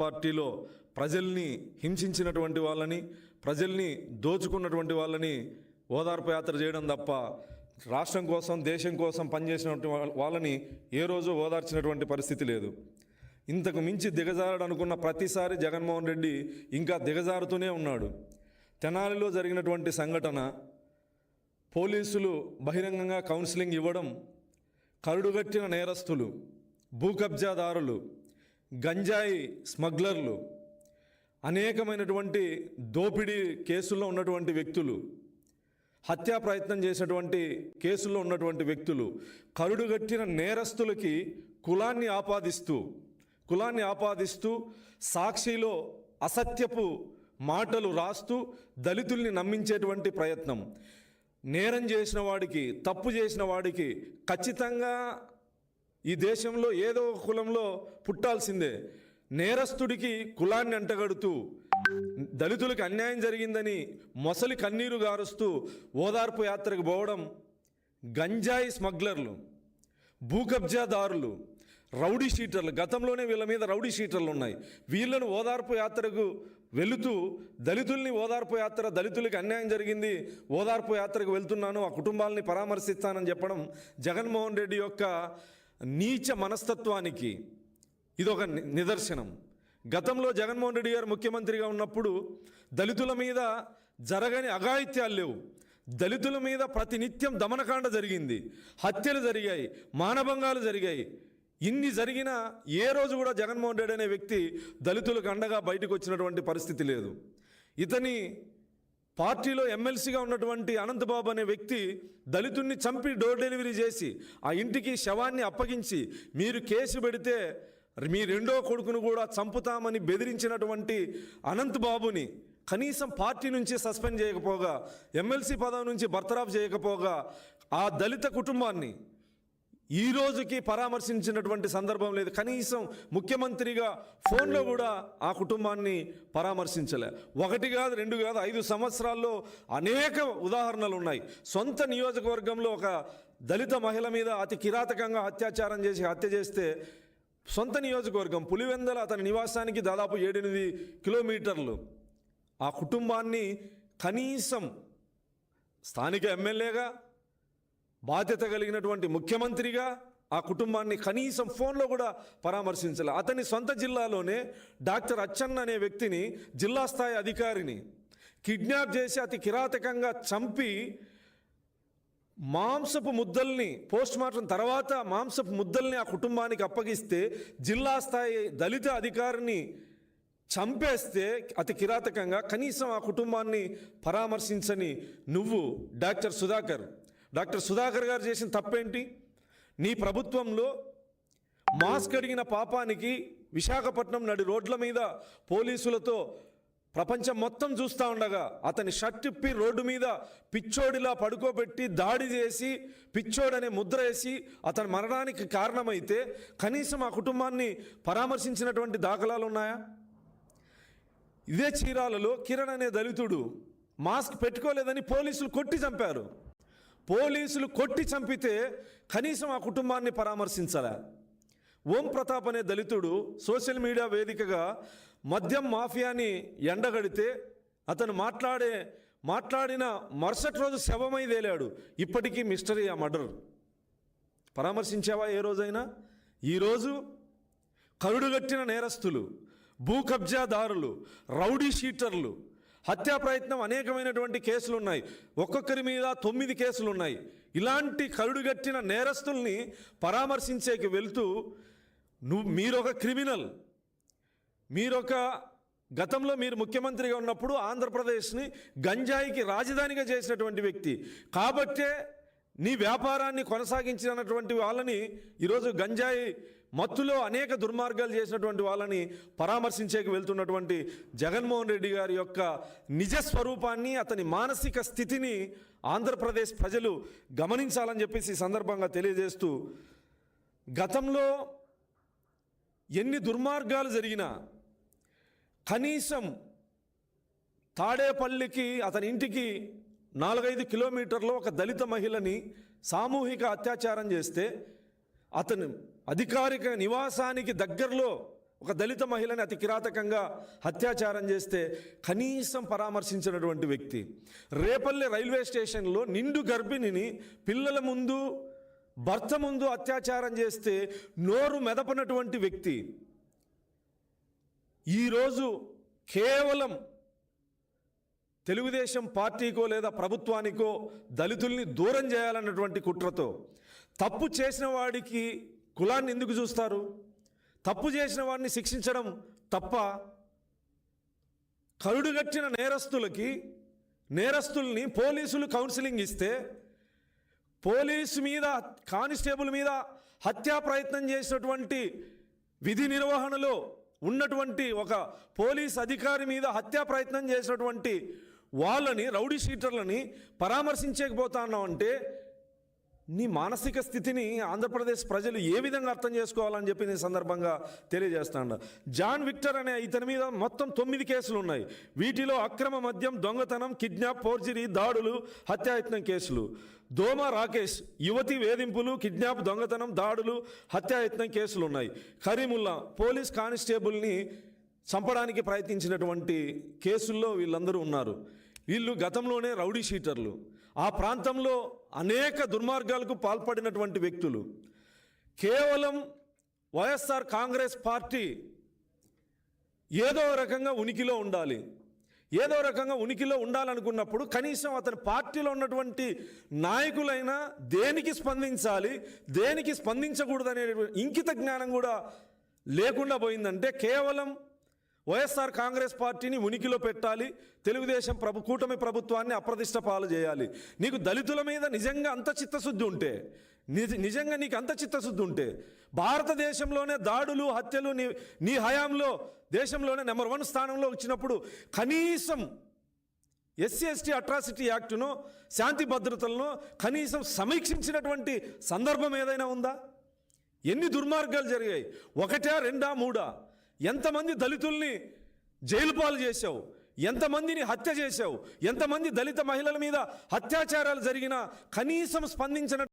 పార్టీలో ప్రజల్ని హింసించినటువంటి వాళ్ళని, ప్రజల్ని దోచుకున్నటువంటి వాళ్ళని ఓదార్పు యాత్ర చేయడం తప్ప రాష్ట్రం కోసం, దేశం కోసం పనిచేసినటువంటి వాళ్ళని ఏ రోజు ఓదార్చినటువంటి పరిస్థితి లేదు. ఇంతకు మించి దిగజారడనుకున్న ప్రతిసారి జగన్మోహన్ రెడ్డి ఇంకా దిగజారుతూనే ఉన్నాడు. తెనాలిలో జరిగినటువంటి సంఘటన, పోలీసులు బహిరంగంగా కౌన్సిలింగ్ ఇవ్వడం, కరుడుగట్టిన నేరస్తులు, భూ కబ్జాదారులు, గంజాయి స్మగ్లర్లు, అనేకమైనటువంటి దోపిడీ కేసుల్లో ఉన్నటువంటి వ్యక్తులు, హత్యా ప్రయత్నం చేసినటువంటి కేసుల్లో ఉన్నటువంటి వ్యక్తులు, కరుడుగట్టిన నేరస్తులకి కులాన్ని ఆపాదిస్తూ సాక్షిలో అసత్యపు మాటలు రాస్తూ దళితుల్ని నమ్మించేటువంటి ప్రయత్నం. నేరం చేసిన వాడికి, తప్పు చేసిన వాడికి ఖచ్చితంగా ఈ దేశంలో ఏదో ఒక కులంలో పుట్టాల్సిందే. నేరస్తుడికి కులాన్ని అంటగడుతూ దళితులకు అన్యాయం జరిగిందని మొసలి కన్నీరు గారుస్తూ ఓదార్పు యాత్రకు పోవడం, గంజాయి స్మగ్లర్లు, భూ కబ్జాదారులు, రౌడీ షీటర్లు, గతంలోనే వీళ్ళ మీద రౌడీ షీటర్లు ఉన్నాయి. వీళ్ళను ఓదార్పు యాత్రకు వెళుతూ దళితుల్ని ఓదార్పు యాత్ర, దళితులకి అన్యాయం జరిగింది, ఓదార్పు యాత్రకు వెళ్తున్నాను, ఆ కుటుంబాలని పరామర్శిస్తానని చెప్పడం జగన్మోహన్ రెడ్డి యొక్క నీచ మనస్తత్వానికి ఇదొక నిదర్శనం. గతంలో జగన్మోహన్ రెడ్డి గారు ముఖ్యమంత్రిగా ఉన్నప్పుడు దళితుల మీద జరగని అఘాయిత్యాలు లేవు. దళితుల మీద ప్రతినిత్యం దమనకాండ జరిగింది, హత్యలు జరిగాయి, మానభంగాలు జరిగాయి. ఇన్ని జరిగినా ఏ రోజు కూడా జగన్మోహన్ రెడ్డి అనే వ్యక్తి దళితులకు అండగా బయటకు వచ్చినటువంటి పరిస్థితి లేదు. ఇతని పార్టీలో ఎమ్మెల్సీగా ఉన్నటువంటి అనంతబాబు అనే వ్యక్తి దళితుడిని చంపి డోర్ డెలివరీ చేసి ఆ ఇంటికి శవాన్ని అప్పగించి మీరు కేసు పెడితే మీ రెండో కొడుకును కూడా చంపుతామని బెదిరించినటువంటి అనంతబాబుని కనీసం పార్టీ నుంచి సస్పెండ్ చేయకపోగా, ఎమ్మెల్సీ పదవి నుంచి బర్తరాఫ్ చేయకపోగా ఆ దళిత కుటుంబాన్ని ఈ రోజుకి పరామర్శించినటువంటి సందర్భం లేదు. కనీసం ముఖ్యమంత్రిగా ఫోన్లో కూడా ఆ కుటుంబాన్ని పరామర్శించలే. 1 కాదు, 2 కాదు, 5 సంవత్సరాల్లో అనేక ఉదాహరణలు ఉన్నాయి. సొంత నియోజకవర్గంలో ఒక దళిత మహిళ మీద అతి కిరాతకంగా అత్యాచారం చేసి హత్య చేస్తే సొంత నియోజకవర్గం పులివెందల అతని నివాసానికి దాదాపు 7-8 కిలోమీటర్లు. ఆ కుటుంబాన్ని కనీసం స్థానిక ఎమ్మెల్యేగా, బాధ్యత కలిగినటువంటి ముఖ్యమంత్రిగా ఆ కుటుంబాన్ని కనీసం ఫోన్లో కూడా పరామర్శించాలి. అతని సొంత జిల్లాలోనే డాక్టర్ అచ్చన్న అనే వ్యక్తిని, జిల్లా స్థాయి అధికారిని కిడ్నాప్ చేసి అతి కిరాతకంగా చంపి మాంసపు ముద్దల్ని పోస్ట్మార్టం తర్వాత మాంసపు ముద్దల్ని ఆ కుటుంబానికి అప్పగిస్తే, జిల్లా స్థాయి దళిత అధికారిని చంపేస్తే అతి కిరాతకంగా కనీసం ఆ కుటుంబాన్ని పరామర్శించని నువ్వు డాక్టర్ సుధాకర్ గారు చేసిన తప్పేంటి? నీ ప్రభుత్వంలో మాస్క్ అడిగిన పాపానికి విశాఖపట్నం నడి రోడ్ల మీద పోలీసులతో ప్రపంచం మొత్తం చూస్తూ ఉండగా అతని షర్ట్ ఇప్పి రోడ్డు మీద పిచ్చోడిలా పడుకోబెట్టి దాడి చేసి పిచ్చోడనే ముద్ర వేసి అతని మరణానికి కారణమైతే కనీసం ఆ కుటుంబాన్ని పరామర్శించినటువంటి దాఖలాలు ఉన్నాయా? ఇదే చీరాలలో కిరణ్ అనే దళితుడు మాస్క్ పెట్టుకోలేదని పోలీసులు కొట్టి చంపారు. పోలీసులు కొట్టి చంపితే కనీసం ఆ కుటుంబాన్ని పరామర్శించాలా? ఓం ప్రతాప్ అనే దళితుడు సోషల్ మీడియా వేదికగా మద్యం మాఫియాని ఎండగడితే అతను మాట్లాడిన మరుసటి రోజు శవమై తేలాడు. ఇప్పటికీ మిస్టరీ ఆ మర్డర్. పరామర్శించావా ఏ రోజైనా? ఈరోజు కరుడుగట్టిన నేరస్తులు, భూ కబ్జాదారులు, రౌడీ షీటర్లు, హత్యా ప్రయత్నం అనేకమైనటువంటి కేసులు ఉన్నాయి. ఒక్కొక్కరి మీద 9 కేసులు ఉన్నాయి. ఇలాంటి కరుడుగట్టిన నేరస్తుల్ని పరామర్శించేకి వెళ్తూ మీరొక క్రిమినల్, గతంలో మీరు ముఖ్యమంత్రిగా ఉన్నప్పుడు ఆంధ్రప్రదేశ్ని గంజాయికి రాజధానిగా చేసినటువంటి వ్యక్తి కాబట్టే నీ వ్యాపారాన్ని కొనసాగించినటువంటి వాళ్ళని ఈరోజు గంజాయి మత్తులో అనేక దుర్మార్గాలు చేసినటువంటి వాళ్ళని పరామర్శించేకి వెళ్తున్నటువంటి జగన్మోహన్ రెడ్డి గారి యొక్క నిజస్వరూపాన్ని, అతని మానసిక స్థితిని ఆంధ్రప్రదేశ్ ప్రజలు గమనించాలని చెప్పేసి ఈ సందర్భంగా తెలియజేస్తూ, గతంలో ఎన్ని దుర్మార్గాలు జరిగినా కనీసం తాడేపల్లికి అతని ఇంటికి 4-5 కిలోమీటర్లో ఒక దళిత మహిళని సామూహిక అత్యాచారం చేస్తే అతను అధికారిక నివాసానికి దగ్గరలో ఒక దళిత మహిళని అతి కిరాతకంగా అత్యాచారం చేస్తే కనీసం పరామర్శించినటువంటి వ్యక్తి. రేపల్లె రైల్వే స్టేషన్లో నిండు గర్భిణిని పిల్లల ముందు భర్త ముందు అత్యాచారం చేస్తే నోరు మెదపనటువంటి వ్యక్తి ఈరోజు కేవలం తెలుగుదేశం పార్టీకో లేదా ప్రభుత్వానికో దళితుల్ని దూరం చేయాలన్నటువంటి కుట్రతో తప్పు చేసిన వాడికి కులాన్ని ఎందుకు చూస్తారు? తప్పు చేసిన వాడిని శిక్షించడం తప్ప కరుడుగట్టిన నేరస్తుల్ని పోలీసులు కౌన్సిలింగ్ ఇస్తే పోలీసు మీద కానిస్టేబుల్ మీద హత్యా ప్రయత్నం చేసినటువంటి విధి నిర్వహణలో ఉన్నటువంటి ఒక పోలీస్ అధికారి మీద హత్యా ప్రయత్నం చేసినటువంటి వాళ్ళని రౌడీ షీటర్లని పరామర్శించకపోతా ఉన్నామంటే నీ మానసిక స్థితిని ఆంధ్రప్రదేశ్ ప్రజలు ఏ విధంగా అర్థం చేసుకోవాలని చెప్పి నేను సందర్భంగా తెలియజేస్తాను. జాన్ విక్టర్ అనే ఇతని మీద మొత్తం 9 కేసులు ఉన్నాయి. వీటిలో అక్రమ మద్యం, దొంగతనం, కిడ్నాప్, ఫోర్జరీ, దాడులు, హత్యాయత్నం కేసులు. దోమ రాకేష్ యువతి వేధింపులు, కిడ్నాప్, దొంగతనం, దాడులు, హత్యాయత్నం కేసులు ఉన్నాయి. కరీముల్లా పోలీస్ కానిస్టేబుల్ని చంపడానికి ప్రయత్నించినటువంటి కేసుల్లో వీళ్ళందరూ ఉన్నారు. వీళ్ళు గతంలోనే రౌడీ షీటర్లు, ఆ ప్రాంతంలో అనేక దుర్మార్గాలకు పాల్పడినటువంటి వ్యక్తులు. కేవలం వైఎస్ఆర్ కాంగ్రెస్ పార్టీ ఏదో రకంగా ఉనికిలో ఉండాలనుకున్నప్పుడు కనీసం అతని పార్టీలో ఉన్నటువంటి నాయకులైనా దేనికి స్పందించాలి, దేనికి స్పందించకూడదనే ఇంకిత జ్ఞానం కూడా లేకుండా పోయిందంటే కేవలం వైఎస్ఆర్ కాంగ్రెస్ పార్టీని ఉనికిలో పెట్టాలి, తెలుగుదేశం కూటమి ప్రభుత్వాన్ని అప్రతిష్ట పాలు చేయాలి. నీకు దళితుల మీద నిజంగా అంత చిత్తశుద్ధి ఉంటే, నిజంగా నీకు అంత చిత్తశుద్ధి ఉంటే భారతదేశంలోనే దాడులు, హత్యలు నీ హయాంలో దేశంలోనే నెంబర్ 1 స్థానంలో వచ్చినప్పుడు కనీసం SC/ST అట్రాసిటీ యాక్టును, శాంతి భద్రతలను కనీసం సమీక్షించినటువంటి సందర్భం ఏదైనా ఉందా? ఎన్ని దుర్మార్గాలు జరిగాయి? 1, 2, 3? ఎంతమంది దళితుల్ని జైలు పాలు చేశావు? ఎంతమందిని హత్య చేశావు? ఎంతమంది దళిత మహిళల మీద అత్యాచారాలు జరిగినా కనీసం స్పందించిన